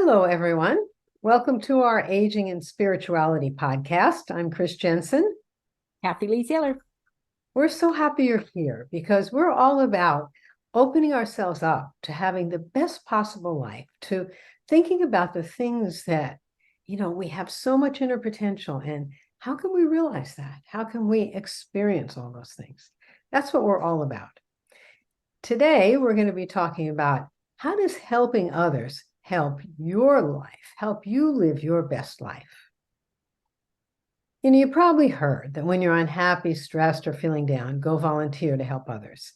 Hello, everyone. Welcome to our Aging and Spirituality podcast. I'm Chris Jensen. Kathy Lee Taylor. We're so happy you're here because we're all about opening ourselves up to having the best possible life, to thinking about the things that, we have so much inner potential, and how can we realize that? How can we experience all those things? That's what we're all about. Today, we're going to be talking about how does helping others help your life, help you live your best life. You probably heard that when you're unhappy, stressed, or feeling down, go volunteer to help others.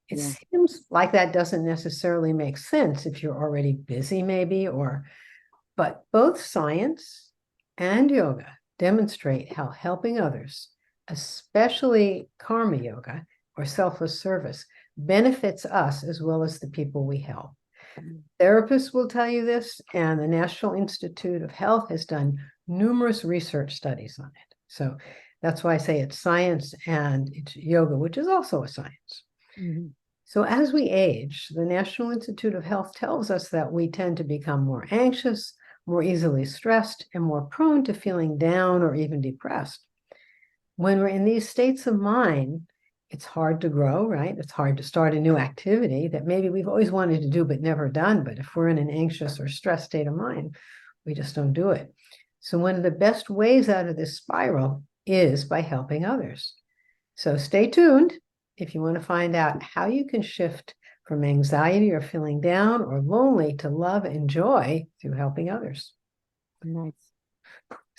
It seems like that doesn't necessarily make sense if you're already busy, maybe, but both science and yoga demonstrate how helping others, especially karma yoga or selfless service, benefits us as well as the people we help. Therapists will tell you this, and the National Institute of Health has done numerous research studies on it. So that's why I say it's science and it's yoga, which is also a science. Mm-hmm. So as we age, the National Institute of Health tells us that we tend to become more anxious, more easily stressed, and more prone to feeling down or even depressed. When we're in these states of mind, it's hard to grow, right? It's hard to start a new activity that maybe we've always wanted to do but never done. But if we're in an anxious or stressed state of mind, we just don't do it. So one of the best ways out of this spiral is by helping others. So stay tuned if you want to find out how you can shift from anxiety or feeling down or lonely to love and joy through helping others. Nice.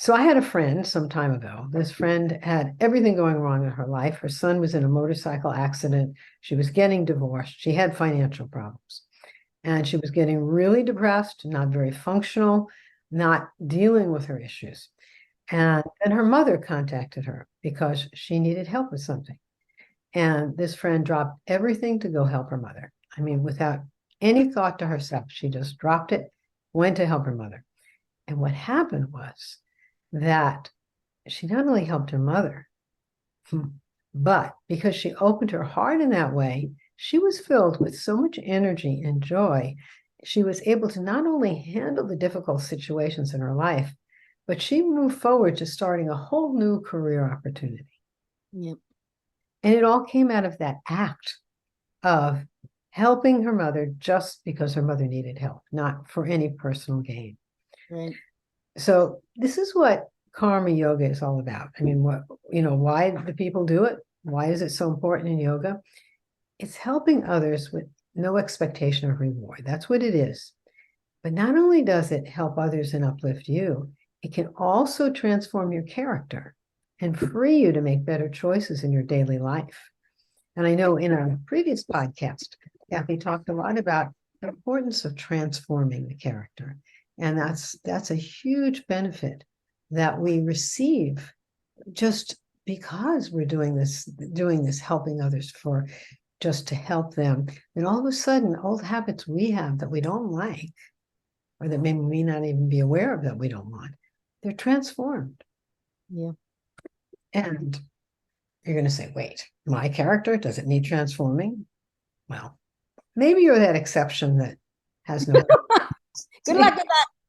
So I had a friend some time ago. This friend had everything going wrong in her life. Her son was in a motorcycle accident. She was getting divorced. She had financial problems. And she was getting really depressed, not very functional, not dealing with her issues. And then her mother contacted her because she needed help with something. And this friend dropped everything to go help her mother. I mean, without any thought to herself, she just dropped it, went to help her mother. And what happened was that she not only helped her mother, but because she opened her heart in that way, she was filled with so much energy and joy. She was able to not only handle the difficult situations in her life, but she moved forward to starting a whole new career opportunity. Yep. And it all came out of that act of helping her mother just because her mother needed help, not for any personal gain. Right. So this is what karma yoga is all about. I mean, why do people do it? Why is it so important in yoga? It's helping others with no expectation of reward. That's what it is. But not only does it help others and uplift you, it can also transform your character and free you to make better choices in your daily life. And I know in our previous podcast, Kathy talked a lot about the importance of transforming the character. And that's a huge benefit that we receive just because we're doing this helping others for just to help them. And all of a sudden, old habits we have that we don't like, or that maybe we may not even be aware of that we don't want, they're transformed. Yeah. And you're going to say, wait, my character, does it need transforming? Well, maybe you're that exception that has no. Good luck with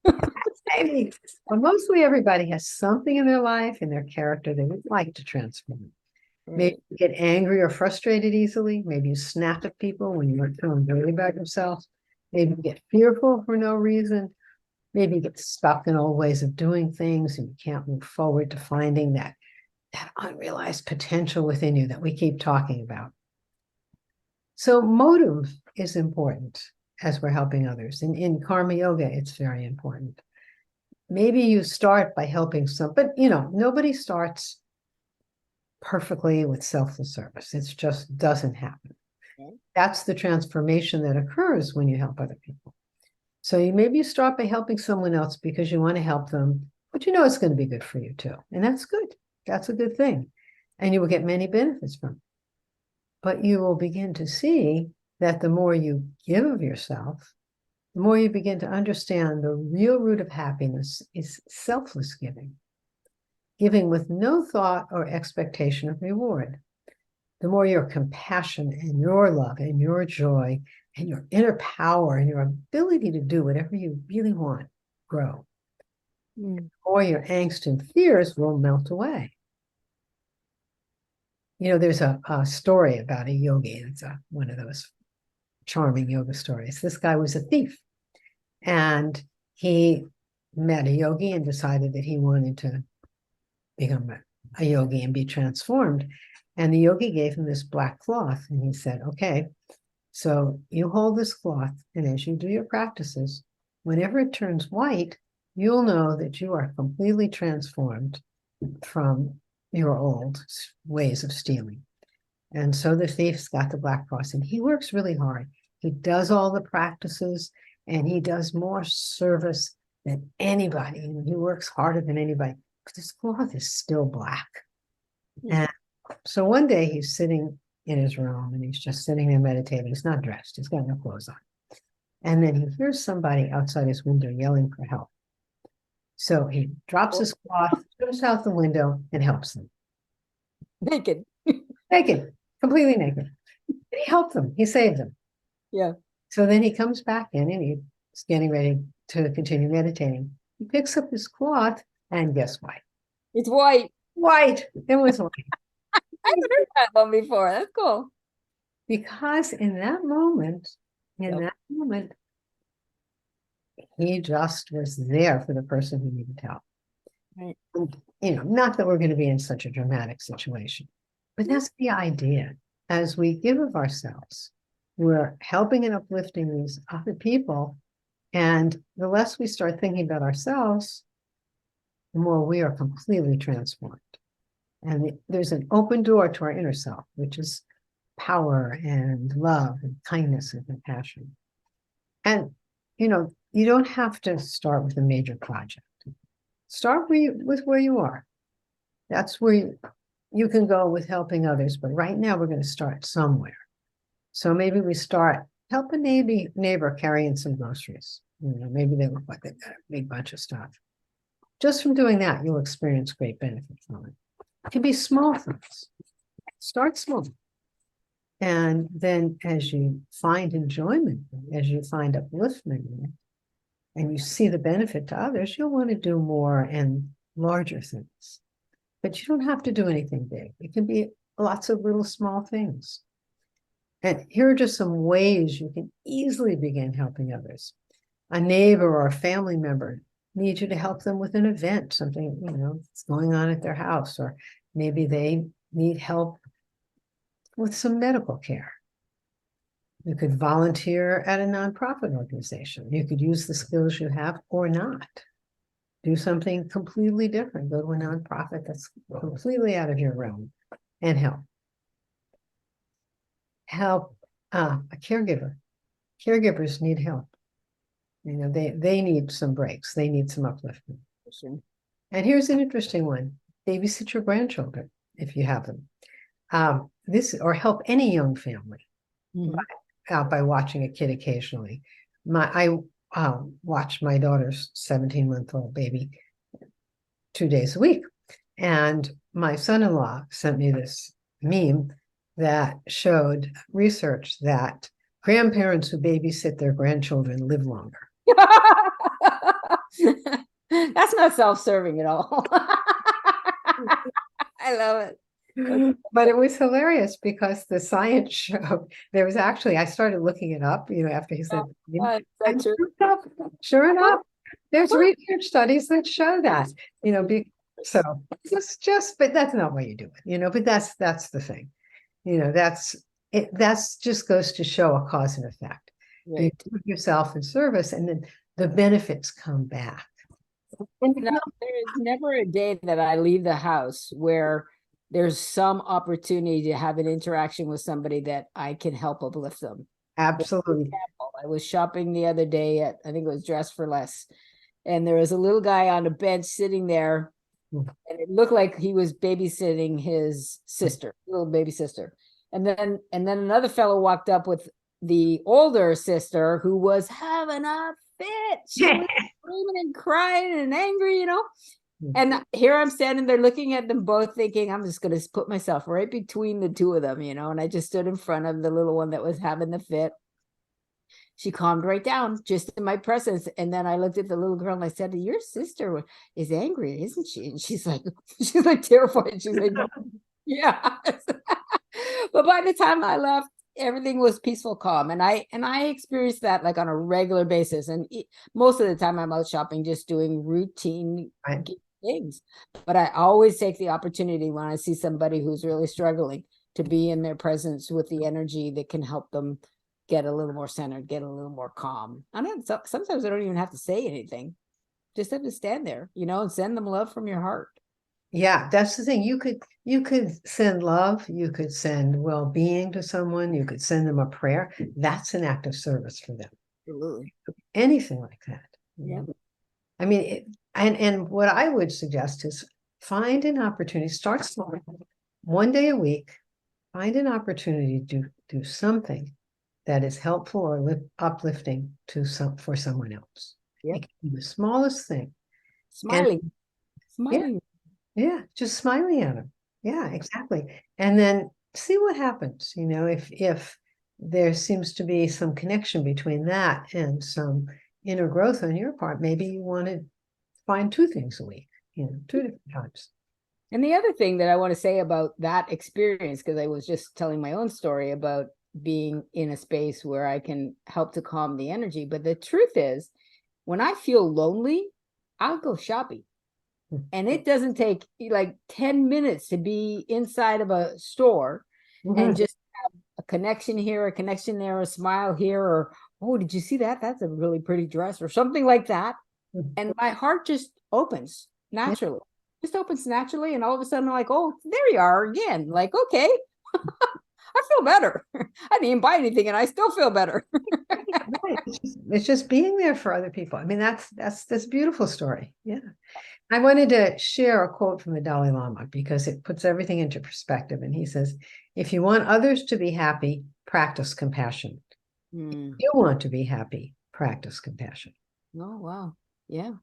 that. Maybe. But mostly everybody has something in their life, in their character, they would like to transform. Right. Maybe you get angry or frustrated easily. Maybe you snap at people when you're feeling dirty about yourself. Maybe you get fearful for no reason. Maybe you get stuck in old ways of doing things and you can't move forward to finding that unrealized potential within you that we keep talking about. So motive is important as we're helping others. In karma yoga, it's very important. Maybe you start by helping but nobody starts perfectly with selfless service. It just doesn't happen. Okay. That's the transformation that occurs when you help other people. So maybe you start by helping someone else because you want to help them, but it's going to be good for you too. And that's good. That's a good thing. And you will get many benefits from it. But you will begin to see that the more you give of yourself, the more you begin to understand the real root of happiness is selfless giving. Giving with no thought or expectation of reward. The more your compassion and your love and your joy and your inner power and your ability to do whatever you really want grow. Mm. Or your angst and fears will melt away. You know, there's a story about a yogi. It's one of those charming yoga stories. This guy was a thief, and he met a yogi and decided that he wanted to become a yogi and be transformed. And the yogi gave him this black cloth, and he said, okay, so you hold this cloth, and as you do your practices, whenever it turns white, you'll know that you are completely transformed from your old ways of stealing. And so the thief's got the black cross, and he works really hard. He does all the practices, and he does more service than anybody. And he works harder than anybody, but this cloth is still black. And so one day he's sitting in his room, and he's just sitting there meditating. He's not dressed. He's got no clothes on. And then he hears somebody outside his window yelling for help. So he drops his cloth, goes out the window, and helps them. Naked. Naked, completely naked. He helped them. He saved them. Yeah. So then he comes back in, and he's getting ready to continue meditating. He picks up his cloth, and guess what? It's white. White. It was white. I haven't heard that one before. That's cool. Because in that moment, he just was there for the person who needed help. Right. And, you know, not that we're going to be in such a dramatic situation, but that's the idea. As we give of ourselves, we're helping and uplifting these other people. And the less we start thinking about ourselves, the more we are completely transformed. And there's an open door to our inner self, which is power and love and kindness and compassion. And, you know, you don't have to start with a major project. Start with where you are. That's where you can go with helping others. But right now we're going to start somewhere. So maybe we start help a neighbor carry in some groceries. You know, maybe they look like they've got a big bunch of stuff. Just from doing that, you'll experience great benefit from it. It can be small things. Start small. And then as you find enjoyment, as you find upliftment, and you see the benefit to others, you'll want to do more and larger things. But you don't have to do anything big. It can be lots of little small things. And here are just some ways you can easily begin helping others. A neighbor or a family member needs you to help them with an event, something, you know, that's going on at their house, or maybe they need help with some medical care. You could volunteer at a nonprofit organization. You could use the skills you have or not. Do something completely different. Go to a nonprofit that's completely out of your realm and help. Help a caregiver. Caregivers need help. You know, they need some breaks. They need some upliftment. Sure. And here's an interesting one. Babysit your grandchildren if you have them. Or help any young family by watching a kid occasionally. I watch my daughter's 17-month-old baby 2 days a week. And my son-in-law sent me this meme that showed research that grandparents who babysit their grandchildren live longer. That's not self-serving at all. I love it. But it was hilarious because the science showed there was actually, I started looking it up, you know, after he said, and sure enough, there's research studies that show that, you know, so it's just, but that's not why you do it, you know, but that's the thing, you know, that's just goes to show a cause and effect. Right. You put yourself in service and then the benefits come back. And there is never a day that I leave the house where there's some opportunity to have an interaction with somebody that I can help uplift them. Absolutely. I was shopping the other day at, I think it was Dress for Less, and there was a little guy on a bench sitting there, and it looked like he was babysitting his sister, little baby sister. And then another fellow walked up with the older sister who was having a fit. She was screaming and crying and angry, you know. And here I'm standing there looking at them both thinking, I'm just going to put myself right between the two of them, you know. And I just stood in front of the little one that was having the fit. she calmed right down just in my presence. And then I looked at the little girl and I said, your sister is angry, isn't she? And she's like terrified. She's like, yeah. But by the time I left, everything was peaceful, calm. And I experienced that like on a regular basis. And most of the time I'm out shopping, just doing routine Right. things. But I always take the opportunity when I see somebody who's really struggling to be in their presence with the energy that can help them get a little more centered, get a little more calm. I don't know, sometimes I don't even have to say anything. Just have to stand there, and send them love from your heart. Yeah, that's the thing. You could send love, you could send well-being to someone, you could send them a prayer. That's an act of service for them. Absolutely. Anything like that. Yeah. I mean, and what I would suggest is find an opportunity, start small, one day a week, find an opportunity to do something that is helpful or uplifting for someone else. Yep. It can be the smallest thing. Smiling. Smiling. Yeah, just smiling at them. Yeah, exactly. And then see what happens. If there seems to be some connection between that and some inner growth on your part, maybe you want to find two things a week, two different times. And the other thing that I want to say about that experience, because I was just telling my own story about being in a space where I can help to calm the energy. But the truth is, when I feel lonely, I'll go shopping. And it doesn't take like 10 minutes to be inside of a store and just have a connection here, a connection there, a smile here, or, oh, did you see that? That's a really pretty dress or something like that. And my heart just opens naturally. Just opens naturally. And all of a sudden I'm like, oh, there you are again. Like, okay, I feel better. I didn't even buy anything and I still feel better. Right. It's just being there for other people. I mean, that's a beautiful story. Yeah. I wanted to share a quote from the Dalai Lama because it puts everything into perspective. And he says, if you want others to be happy, practice compassion. If you want to be happy, practice compassion. Oh, wow. Yeah.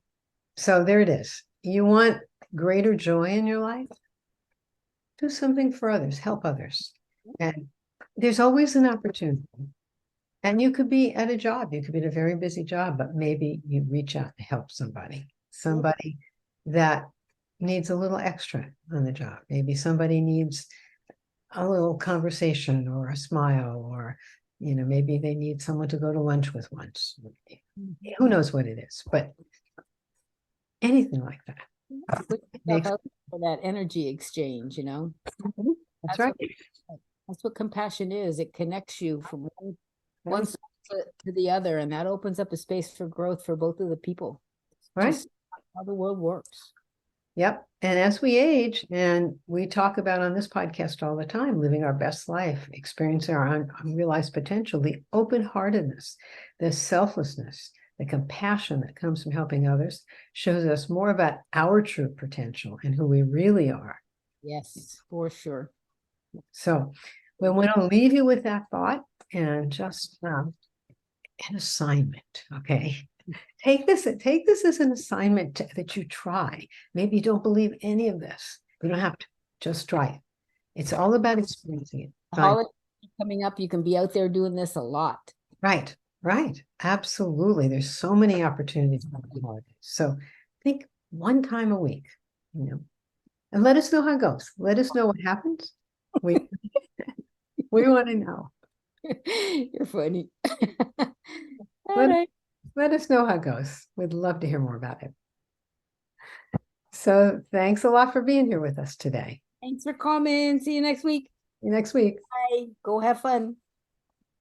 So there it is. You want greater joy in your life? Do something for others, help others. And there's always an opportunity. And you could be at a job, you could be at a very busy job, but maybe you reach out and help somebody that needs a little extra on the job. Maybe somebody needs a little conversation or a smile, or maybe they need someone to go to lunch with once. Who knows what it is, but anything like that. For that energy exchange, That's right. That's what compassion is. It connects you from one side to the other, and that opens up a space for growth for both of the people. Right. Just how the world works. Yep. And as we age, and we talk about on this podcast all the time, living our best life, experiencing our unrealized potential, the open-heartedness, the selflessness, the compassion that comes from helping others shows us more about our true potential and who we really are. Yes, for sure. So we want to leave you with that thought and just an assignment. Okay. Take this as an assignment that you try. Maybe you don't believe any of this. You don't have to. Just try it. It's all about experiencing it. Holiday coming up, you can be out there doing this a lot. Right. Absolutely. There's so many opportunities for the holidays. So think one time a week, and let us know how it goes. Let us know what happens. We want to know. You're funny. Let us know how it goes. We'd love to hear more about it. So thanks a lot for being here with us today. Thanks for coming. See you next week. See you next week. Bye. Go have fun.